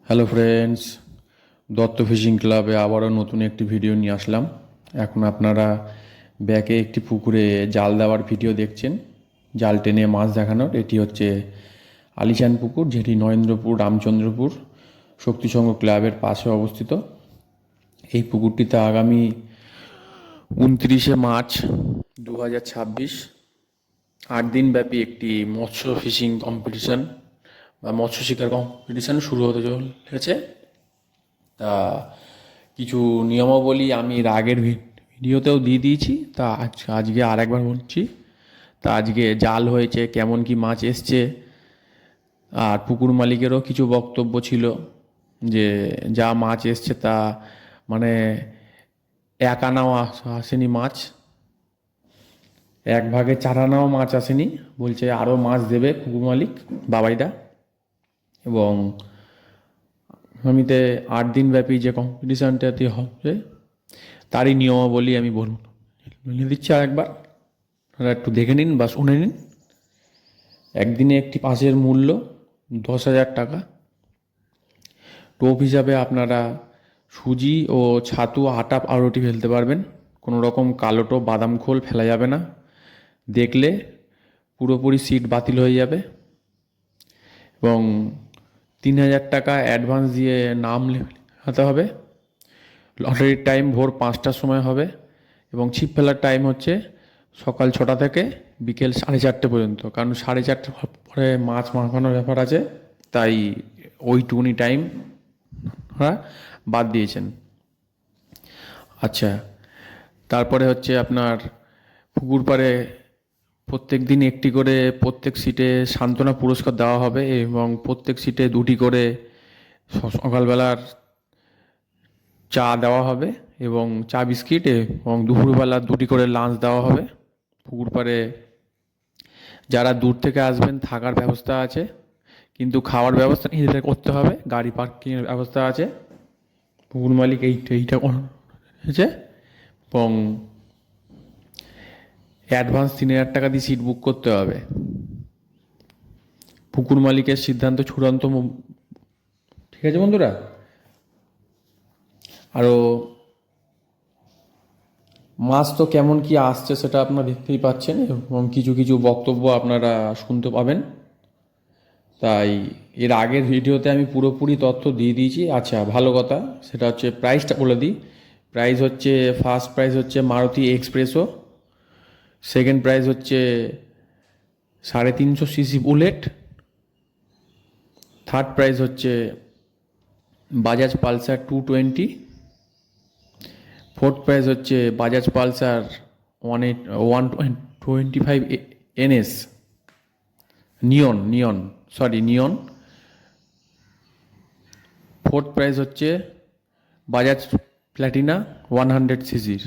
Hello friends, Dutta fishing ক্লাবে আবারও নতুন একটি ভিডিও নিয়ে আসলাম। এখন আপনারা ব্যাকে একটি পুকুরে জাল দেওয়ার ভিডিও দেখছেন, জাল টেনে মাছ দেখানোর। এটি হচ্ছে আলিশান পুকুর, যেটি নরেন্দ্রপুর রামচন্দ্রপুর শক্তিসংঘ ক্লাবের পাশে অবস্থিত। এই পুকুরটিতে আগামী 29 মার্চ 2026 8 দিনব্যাপী একটি মৎস্য ফিশিং কম্পিটিশন বা মৎস্য শিকার কম্পিটিশন শুরু হতে চলেছে। তা কিছু নিয়মাবলী আমি এর আগের ভিডিওতেও দিয়ে দিয়েছি, তা আজকে আর একবার বলছি। তা আজকে জাল হয়েছে, কেমন কি মাছ এসছে, আর পুকুর মালিকেরও কিছু বক্তব্য ছিল যে যা মাছ এসছে তা মানে এক আনাও আসেনি মাছ, এক ভাগে 4 আনাও মাছ আসেনি, বলছে আরও মাছ দেবে পুকুর মালিক বাবাইদা। এবং আগামীতে 8 দিনব্যাপী যে কম্পিটিশানটাতে হবে তারই নিয়মাবলী আমি বলে দিচ্ছি আরেকবার, আপনারা একটু দেখে নিন বা শুনে নিন। একদিনে একটি পাসের মূল্য 10,000 টাকা। টোপ হিসাবে আপনারা সুজি ও ছাতু, আটা, পাউরুটি ফেলতে পারবেন। কোনো রকম কালো টোপ, বাদাম খোল ফেলা যাবে না, দেখলে পুরোপুরি সিট বাতিল হয়ে যাবে। এবং 3,000 টাকা অ্যাডভান্স দিয়ে নাম লেখাতে হবে। লটারির টাইম ভোর 5টার সময় হবে এবং ছিপ ফেলার টাইম হচ্ছে সকাল 6টা থেকে বিকেল 4:30 পর্যন্ত, কারণ 4:30 পরে মাছ মাখানোর ব্যাপার আছে, তাই ওইটুকুনি টাইম ওরা বাদ দিয়েছেন। আচ্ছা, তারপরে হচ্ছে আপনার পুকুর পাড়ে প্রত্যেক দিন একটি করে প্রত্যেক সিটে সান্ত্বনা পুরস্কার দেওয়া হবে এবং প্রত্যেক সিটে 2টি করে সকালবেলার চা দেওয়া হবে এবং চা বিস্কিট, এবং দুপুরবেলা 2টি করে লাঞ্চ দেওয়া হবে। পুকুর পাড়ে যারা দূর থেকে আসবেন থাকার ব্যবস্থা আছে, কিন্তু খাওয়ার ব্যবস্থা নিজেদের করতে হবে। গাড়ি পার্কিংয়ের ব্যবস্থা আছে, পুকুর মালিক এইটা করেছে। এবং অ্যাডভান্স 3,000 টাকা দিয়ে সিট বুক করতে হবে। পুকুর মালিকের সিদ্ধান্ত চূড়ান্ত। ঠিক আছে বন্ধুরা, আরও মাছ তো কেমন কি আসছে সেটা আপনারা দেখতেই পাচ্ছেন এবং কিছু কিছু বক্তব্য আপনারা শুনতে পাবেন। তাই এর আগের ভিডিওতে আমি পুরোপুরি তথ্য দিয়ে দিয়েছি। আচ্ছা, ভালো কথা, সেটা হচ্ছে প্রাইসটা বলে দিই। প্রাইস হচ্ছে, ফার্স্ট প্রাইস হচ্ছে মারুতি এক্সপ্রেসো, সেকেন্ড প্রাইস হচ্ছে 350 সিসি বুলেট, থার্ড প্রাইস হচ্ছে বাজাজ পালসার 220, ফোর্থ প্রাইস হচ্ছে বাজাজ পালসার 125 NS নিয়ন। ফোর্থ প্রাইস হচ্ছে বাজাজ প্ল্যাটিনা 100 সিসির।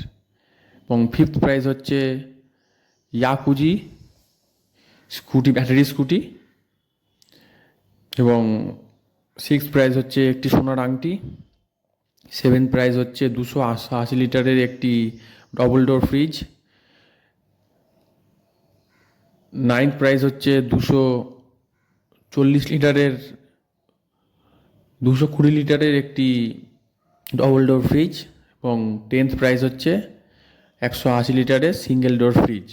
এবং ফিফথ প্রাইস হচ্ছে ইয়াকুজি স্কুটি, ব্যাটারি স্কুটি। এবং সিক্স প্রাইস হচ্ছে একটি সোনার আংটি। সেভেন্থ প্রাইস হচ্ছে 280 লিটারের একটি double door fridge. Ninth price হচ্ছে 220 লিটারের একটি ডবল ডোর ফ্রিজ। এবং 10th প্রাইস হচ্ছে 180 লিটারের সিঙ্গেল ডোর ফ্রিজ।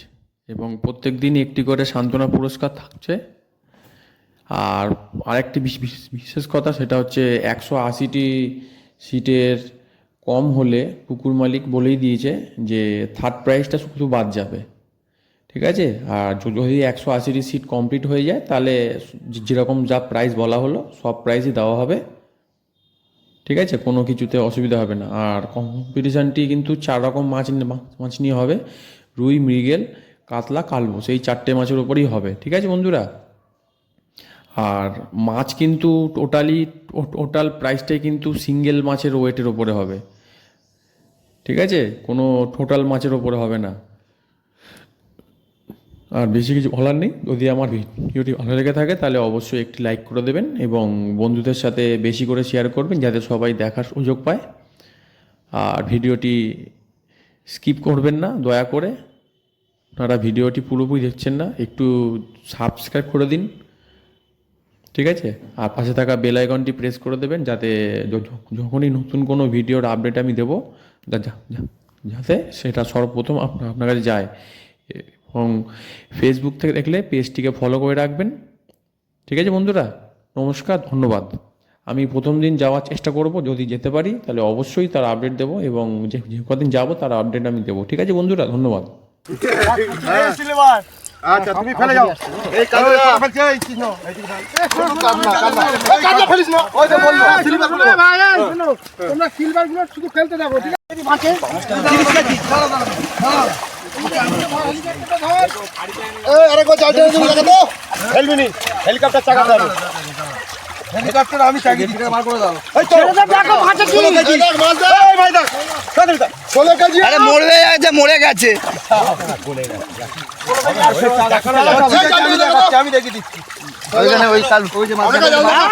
এবং প্রত্যেক দিন একটি করে সান্ত্বনা পুরস্কার থাকছে। আর আরেকটি বিশেষ কথা, সেটা হচ্ছে 180টি সিটের কম হলে পুকুর মালিক বলেই দিয়েছে যে থার্ড প্রাইসটা শুধু বাদ যাবে। ঠিক আছে, আর যদি 180টি সিট কমপ্লিট হয়ে যায় তাহলে যেরকম যা প্রাইস বলা হলো সব প্রাইসই দেওয়া হবে। ঠিক আছে, কোনো কিছুতে অসুবিধা হবে না। আর কম্পিটিশানটি কিন্তু 4 রকম মাছ নিয়ে হবে: রুই, মৃগেল, কাতলা, কালবোস, এই 4টে মাছের ওপরেই হবে। ঠিক আছে বন্ধুরা, আর মাছ কিন্তু টোটাল প্রাইসটাই কিন্তু সিঙ্গেল মাছের ওয়েটের ওপরে হবে। ঠিক আছে, কোনো টোটাল মাছের ওপরে হবে না। আর বেশি কিছু বলার নেই। যদি আমার ভিডিওটি ভালো লেগে থাকে তাহলে অবশ্যই একটি লাইক করে দেবেন এবং বন্ধুদের সাথে বেশি করে শেয়ার করবেন, যাতে সবাই দেখার সুযোগ পায়। আর ভিডিওটি স্কিপ করবেন না দয়া করে। আপনারা ভিডিওটি পুরোপুরি দেখছেন না, একটু সাবস্ক্রাইব করে দিন। ঠিক আছে? আর পাশে থাকা বেল আইকনটি প্রেস করে দেবেন, যাতে যখনই নতুন কোনো ভিডিওর আপডেট আমি দেবো যাতে সেটা সর্বপ্রথম আপনার কাছে যায়। এবং ফেসবুক থেকে দেখলে পেজটিকে ফলো করে রাখবেন। ঠিক আছে বন্ধুরা, নমস্কার, ধন্যবাদ। আমি প্রথম দিন যাওয়ার চেষ্টা করব, যদি যেতে পারি তাহলে অবশ্যই তার আপডেট দেবো, এবং যে কদিন যাবো তার আপডেট আমি দেবো। ঠিক আছে বন্ধুরা, ধন্যবাদ। আচ্ছা তুমি ফেলে যাও এই কালো ফেলছে এই চিহ্ন এই দিকে এই কালো ফেলিস না ওই যে বললো সিলভার গুলো ভাই শুনো তোমরা সিলভার গুলো শুধু ফেলতে যাবো ঠিক আছে এই মাঠে 30 কেজি দাঁড়া এই আরে কো চালতে তুমি লাগা দাও ফেলবি নি হেলিকপ্টার চাকা দাও হেলিকপ্টার আমি চাগি দিতে মার করে দাও এই তো দেখো মাঠে কি মাছ দাও এই ভাই দেখ কত দিতা 16 কেজি আরে মরে গেছে আমি দেখি দিচ্ছি ওইখানে ওই কাল ওই যে মাছটা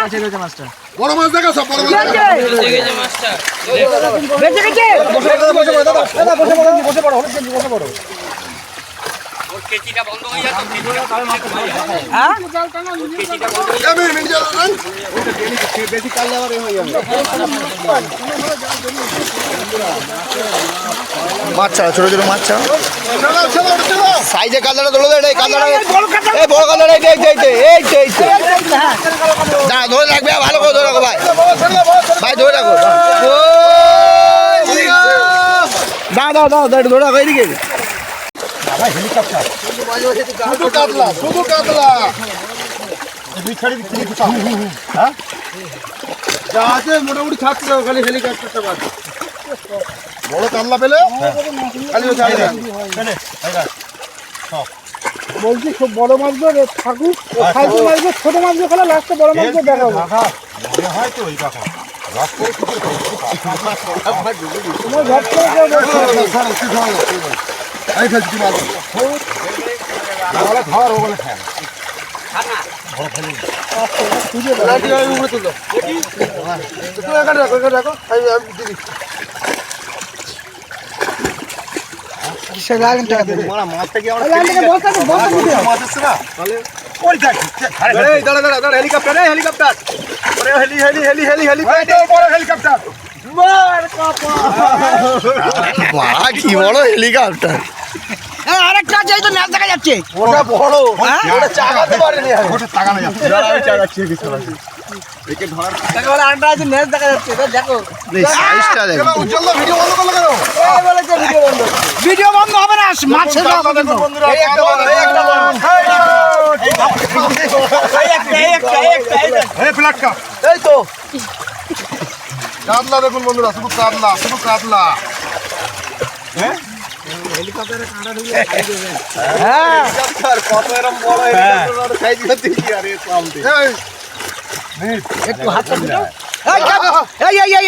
আছে ওই যে মাছটা বড় মাছ দেখা সব বড় মাছ দেখেছে মাছটা বেঁচে গেছে বসে পড়ো দাদা বসে পড়ো ওর কেচিটা বন্ধ হয়ে যাচ্ছে কেচিটা হ্যাঁ কেচিটা বন্ধ হয়ে যাবে মিনিট যাও না ওটা বেশি কাল আবার হয়ে যাবে মাছ ছাড়া ছোট ছোট মাছ ছাড়া চলো সাইজে কালদাটা ধরে দে কালদাটা এই বড় কালদাটা এই না ধরে রাখবে ভালো করে ধরে রাখো ভাই ভাই ধরে রাখো দাও ধরে রাখো এদিকে ভাই হেলিকপ্টার শুধু কাতলা দুই ছাড়ি দিচ্ছি হ্যাঁ জাহাজে মোটামুটি থাকছে খালি হেলিকপ্টারটা বাদ বড় কাতলা পেলে খালি ওই ছাড়ি দেন বলছি সব বড় মাছগুলো থাকুক খাইতে মাছগুলো ছোট মাছগুলো খেলে লাস্টে বড় মাছগুলো দেখাবো মনে হয় তো ওই কাকা রাত করে তোমার রাত করে এই ফেলছি মাছ বড় খাওয়ার ও বলে খায় বড় ফেলে তুই লাঠি আমি উপরে তুলো দেখি তুই এখানে রাখো আমি দিদি সে লাগেন টাকা দেবে মারা মাছটা কি আমরা মাছ আছে না তাহলে ওই দেখ এই দাঁড়া হেলিকপ্টার ওরে হেলি বড় হেলিকপ্টার মার কাপা মা কি বড় হেলিকপ্টার আরেকটা আছে এই তো ন্যাচ দেখা যাচ্ছে ওটা বড় ওটা চাগাতে পারেনি ওটা চাগানো যাচ্ছে আমি চাগাচ্ছি কিছু না একে ধরার টাকা বলে আন্ডা আছে ন্যাচ দেখা যাচ্ছে এটা দেখো সাইজটা দেখো উজ্জ্বল ভিডিও বন্ধ করলো কেন এই বলে যে ভিডিও বন্ধ হবে না মাছের বন্ধুরা এই একটা এই ফ্ল্যাটকা এই তো কাতলা দেখুন বন্ধুরা শুধু কাতলা হ্যাঁ হ্যাঁ কত এরকম বড় হেলিকপ্টার সাইজ করতে কি আরে সামনে একটু হাতটা দিও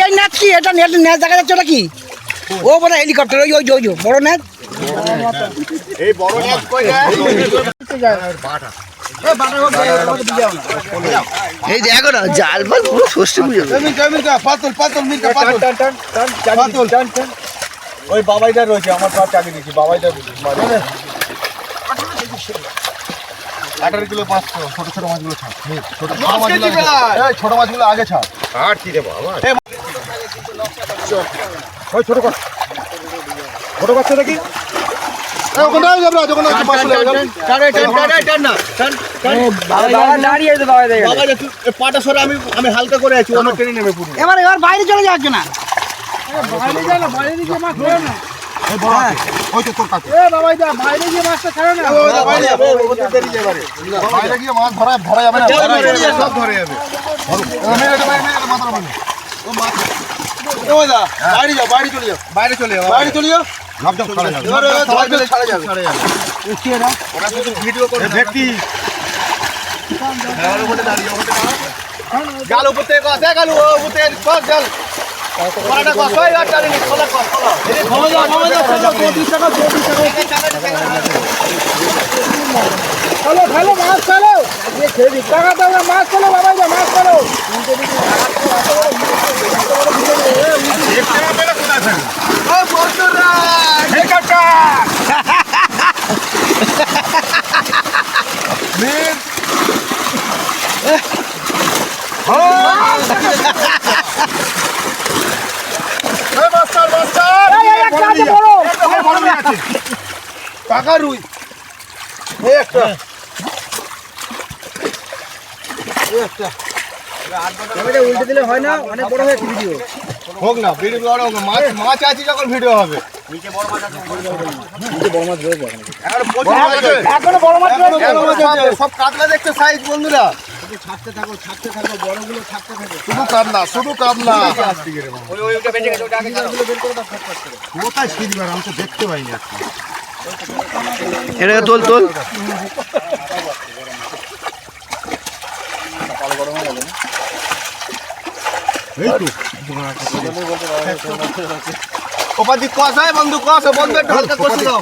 এই ন্যাচ কি এটা ন্যাচ দেখা যাচ্ছে ওটা কি ও বড় হেলিকপ্টার ওই বড় ন্যাচ এই বড় মাছ কই এই দেখো না জাল মাল পুরো ষষ্ঠী পুজো পাতল ওই বাবাইটা রয়েছে আমার সব চাকরি দিচ্ছি বাবাইটা 18 কিলো 500 ছোট মাছগুলো ছাড় ছোট মাছগুলো আগে ছাড় আর কি রে বাবা ওই ছোট করছে দেখি পাটা সরে আমি হালকা করে আছি আমার ট্রেনে নেমে পুরো এবার বাইরে চলে যাচ্ছে না ওই তো তোর কাছে বাইরে গিয়ে মাছটা ছাড়ো না বাইরে গিয়ে মাছ ধরা যাবে না সব ধরে যাবে বাইরে চলে যাও ছাড়া যাবে ওরা শুধু ভিডিও করে দেখি গাল উপর থেকে কস গাল উপর থেকে কস গাল পরাটা কস ওই আর টানি খোলা কস খোলা চলো মাছ চলো টাকা দাও মাছ চলো বাবা মাছ চলো পাকা রুই এই একটা উল্টে দিলে হয় না, অনেক বড় হয়ে ভিডিও হোক না, ভিডিও বড় হোক, মাছ আছে যখন ভিডিও হবে। এখনো বড় মাছ রয়েছে। সব কাতলা দেখতে সাইজ বন্ধুরা, শুধু কাতলা, শুধু কাতলা। কোথায় শিখবার, আমি তো দেখতে পাইনি। এটা তোল তোল। ওপাদি কষায় বন্ধু, কষা বন্ধু, একটু হালকা কষে দাও।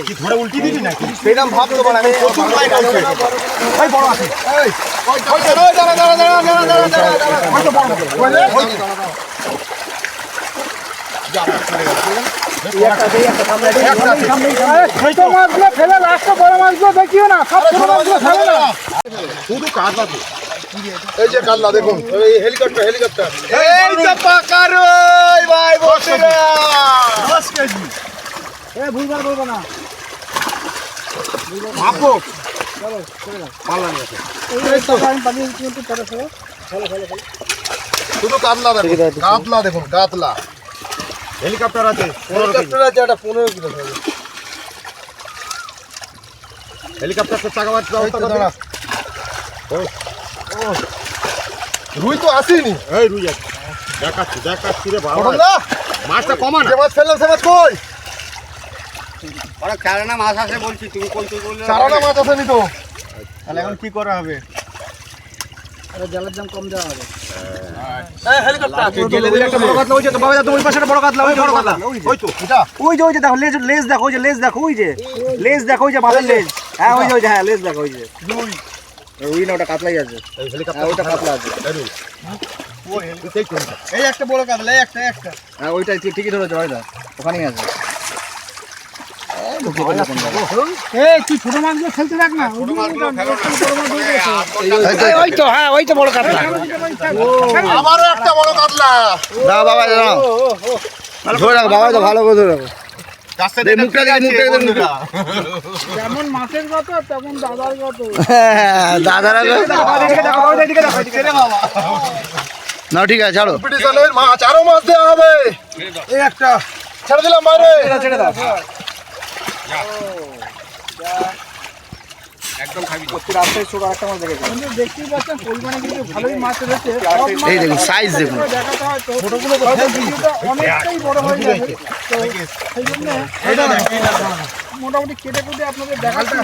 কি ধরে উল্টি দিবি নাকি? সেরকম ভাবতে পারে, আমি প্রচুর মাইক আছে। এই বড় আছে, এই ওই দাঁড়া দাঁড়া দাঁড়া দাঁড়া দাঁড়া দাঁড়া দাঁড়া দাঁড়া, ওই তো বড়, ওই দাঁড়া ছোট মাছগুলো ফেলে লাস্টে বড় মাছগুলো দেখিও না, সব ছোট মাছগুলো ফেলে না। শুধু কাতলা তো। এই যে কাতলা দেখুন, এই হেলিকপ্টার, হেলিকপ্টার। এই তো পাকা রই ভাই, বসে না 10 কেজি। ভুলবার বলবো না। মাপো শুধু কাতলা দেখুন, কাতলা দেখুন, কাতলা। হেলিকপ্টার আছে, হেলিকপ্টার আছে, এটা 15 কিলো হবে। হেলিকপ্টার তো চাকা মারতে দাঁড়া। রুই তো আসেনি। এই রুই আছে, দেখাচ্ছি দেখাচ্ছি রে বাবা। মাছটা কমান, যে মাছ ফেললাম সে মাছ কই? ওরা চারানা মাছ আছে বলছি, তুমি কোন তুই বললে চারানা মাছ আসেনি তো, তাহলে এখন কি করা হবে? জলের দাম কম দেওয়া হবে। এই হেলিকপ্টার গেলে দিলে একটা বড় কাতলা, ওই যে বাবা তুমি ওই পাশে একটা বড় কাতলা, ওই বড় কাতলা, ওই তো এটা, ওই যে দেখো লেজ, লেজ দেখো, ওই যে লেজ দেখো, ওই যে লেজ দেখো, ওই যে মাছের লেজ। হ্যাঁ ওই যে, হ্যাঁ লেজ দেখো, ওই যে রুই। ওই না, ওটা কাতলাই আছে। এই হেলিকপ্টার, হ্যাঁ ওইটা কাতলা আছে। ওই হেলিকপ্টার, এই একটা বড় কাতলা, এই একটা একটা। হ্যাঁ ওইটা ঠিকই ধরেছে, ওইটা ওখানেই আছে। এই তুই ছোট মাছগুলো ফেলতে দেখ না। ওই তো, হ্যাঁ ওই তো বড় কাতলা। আবারও একটা বড় কাতলা। দাও বাবা, দাও ধরে রাখো বাবা, তো ভালো করে ধরে রাখো। কাছে দে মুখটা দিকে, মুখটা দিকে, মুখটা। যেমন মাছের গত তেমন দাদার গত। দাদারা বাবা না, ঠিক আছে ছাড়ো। কম্পিটিশনের মাছ, আরো মাছ দেওয়া হবে। এই একটা ছেড়ে দিলাম বাইরে, ছেড়ে দাও। কিন্তু দেখতেই পাচ্ছেন পরিমাণে কিন্তু ভালোই মাছ রয়েছে। এই দেখুন সাইজ দেখুন। দেখাতে হয় তো ছোটগুলো অনেকটাই বড় হয়ে যাবে, তো সেই জন্য মোটামুটি কেটে কুটে আপনাদের দেখাতে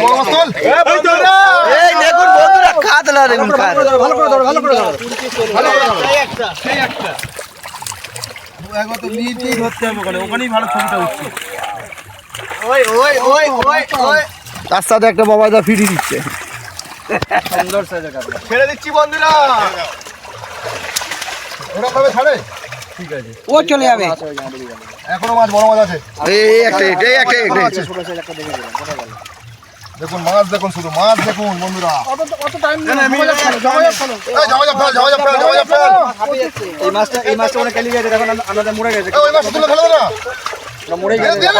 বড় মাছ তোল। এই তো রে, এই দেখুন বন্ধুরা, কাতলা দেখুন, কাতলা। ভালো করে ধরো, ভালো করে ধরো। এই একটা, এই একটা। এখন তো নিচেই ধরতে হবে, ওখানেই ভালো ছবিটা উঠছে। ওই ওই ওই ওই ওই তার সাথে একটা বাবাইদা ফিরি দিচ্ছে। সুন্দর সাইজের কাতলা ছেড়ে দিচ্ছি বন্ধুরা। ওরা ভাবে ছাড়ে, ঠিক আছে, ও চলে যাবে। এখনো মাছ, বড় মাছ আছে। এই একটা, এই একটা, এই একটা। দেখুন মাছ, দেখুন শুধু মাছ দেখুন বন্ধুরা। অত টাইম নেই, জমা এই জামা ফেল, জামা ফেল, জামা ফেল। এই মাছটা অনেক কেলি গেছে, দেখুন আমাদের মরে গেছে। এই ওই মাছ তুলে ফেলে না, মরে গেছে, দিয়ে দে,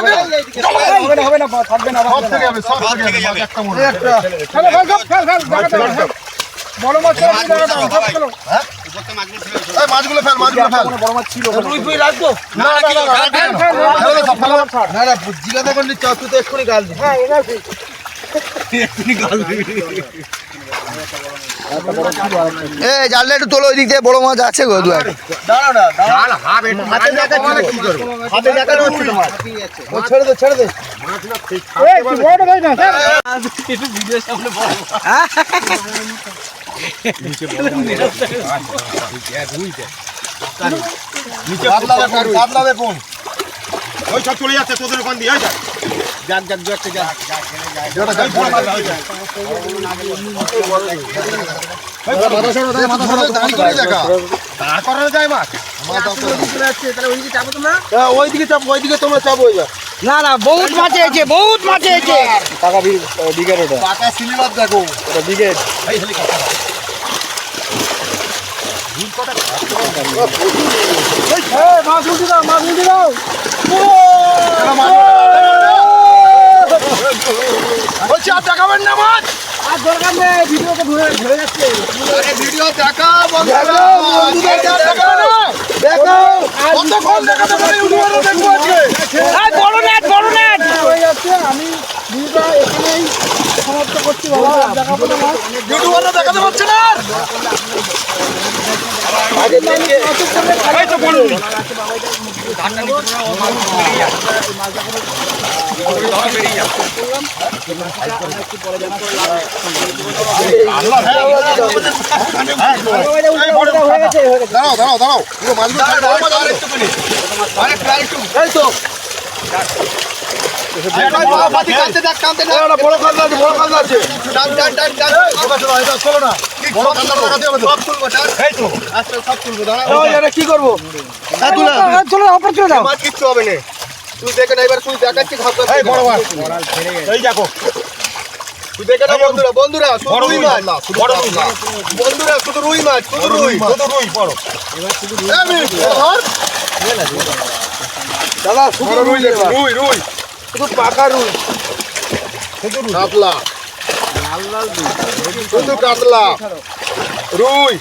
হবে না, হবে না, থাকবে না। সব থেকে যাবে, সব থেকে যাবে। একটা মরে একটা ফেল বড় মাছ দেখাতে হবে, সব ফেলো। এই মাছগুলো ফেল, মাছগুলো ফেল। বড় মাছ ছিল। রুই ফুই রাখবো না, না না না, ফেলে সব ফেলে। না না, জিজ্ঞাসা করলি তুই তো এক্ষুনি গাল দিবি। হ্যাঁ এটা ঠিক। এই জানলে একটু তোলো, ওই দিক দিয়ে বড় মাছ আছে গো, দু একটা। দাঁড়াও না, দাঁড়াও। হাতে দেখাচ্ছি কি করব? হাতে দেখানো হচ্ছে তোমার। ও ছেড়ে দে, ছেড়ে দে। এই তুই বড় ভাই না কাতলা দেখুন, কাতলা দেখুন। ওই সব চলে যাচ্ছে তোদের ওখান দিয়ে। যাক যাক যাক যাক। যেটা যাক মাথা সরো, মাথা সরো, দাঁড়ি করে দেখা। দাঁড় করানো যায় মাছ? ওইদিকে চাপ, ওইদিকে তোমরা চাপো। না না, বহুত মাছ হয়েছে, বহুত মাছ হয়েছে। টাকা বিঘের ওটা, পাকা সিলিমার দেখো। ওটা বিঘের। এই হেলিকপ্টার মাছ উঠে দাও, মাছ উঠে দাও। মাছ বলছি আর দেখাবেন না মাছ আর দরকার নেই, ভিডিওতে ধরে যাচ্ছে। আরে ভিডিও দেখা বন্ধ কতক্ষণ দেখাতে পারি ইউটিউবাররা দেখবো আজকে হয়ে যাচ্ছে, আমি ভিডিওটা এখানেই সমাপ্ত করছি বাবা, আর দেখাবো না মাছ। ইউটিউবাররা দেখাতে পারছে না আর এই তো বলুন দাঁড়াও দাঁড়াও দাঁড়াও পুরো মাছগুলো আরেকটু এই তো বড় কাজ আছে বড় কাজ আছে টান টান টান টান এটা চলো না বড় কাজটা লাগাতে হবে তো সব তুলবো টান এই তো আস্তে সব তুলবো দাঁড়া কি করবো চলো অপর চলে যাও। আমার কিচ্ছু হবে না তুই দেখে না এবার তুই দেখাচ্ছি ঘাপ এই বড় মাছ এই দেখো তুই দেখে না বন্ধুরা বন্ধুরা শুধু বড় রুই রুই মাছ মাছ বড় রুই মাছ বন্ধুরা শুধু রুই মাছ শুধু রুই শুধু রুই বড় দাদা শুধু বড় রুই দেখো রুই রুই শুধু পাকা রুই কাতলা শুধু কাতলা রুই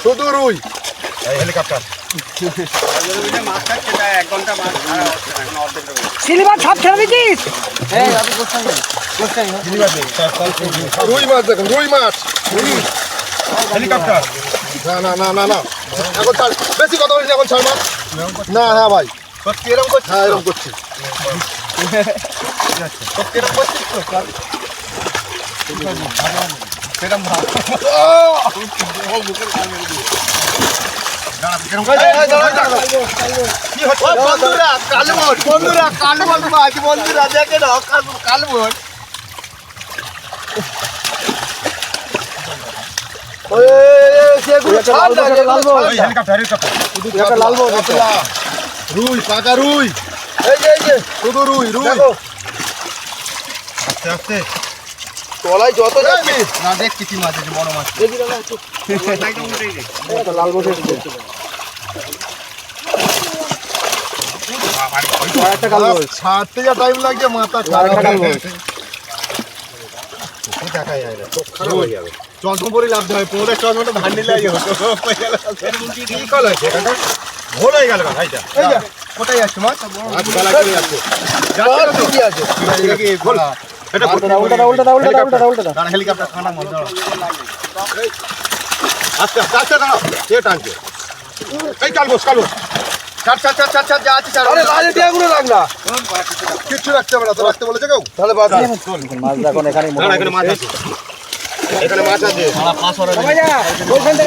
শুধু রুই এই হেলিকপ্টার সিলভার ছাপ ছেড়ে দিচ্ছিস? রুই মাছ দেখুন রুই মাছ হেলিকপ্টার না না না না না এখন ছাড় বেশি কথা বলিস এখন ছাড় মাছ না হ্যাঁ ভাই সত্যি এরকম করছিস হ্যাঁ এরকম করছি সত্যি এরকম করছিস তো সেরকম ভাব কি হচ্ছে বন্ধুরা কালবন মাছ বন্ধুরা দেখে নাও কালবন সেগুলো ছাড় না এই হেলিকপ্টার হেলিকপ্টার রুই পাকা রুই এই যে শুধু রুই রুই দেখো আস্তে আস্তে তলায় যত যাচ্ছি না দেখছি কি মাছ আছে বড় মাছ ছাড়তে যা টাইম লাগছে মাথা খারাপ দেখা যায় না চোখ খারাপ হয়ে যাবে চশমা পরে লাভ হয় পরে চশমাটা ভান্ডি লাগে কি কল আছে ভুল হয়ে গেল ভাইটা এই যা কোথায় যাচ্ছে মাছ আজ গলা করে যাচ্ছে আর কি আছে এটা উল্টা। দাঁড়া হেলিকপ্টার খানা মার দাঁড়া আস্তে আস্তে আস্তে দাঁড়া এ টানছে এই কালবস ছাড় যা আছে ছাড় আরে লালে টিয়াগুলো রাখ না কিচ্ছু রাখতে হবে না তো রাখতে বলেছে কেউ তাহলে বাদ দে। মাছ দেখুন এখানে দাঁড়া এখানে মাছ আছে এখানে মাছ আছে সবাই যা, ওইখান থেকে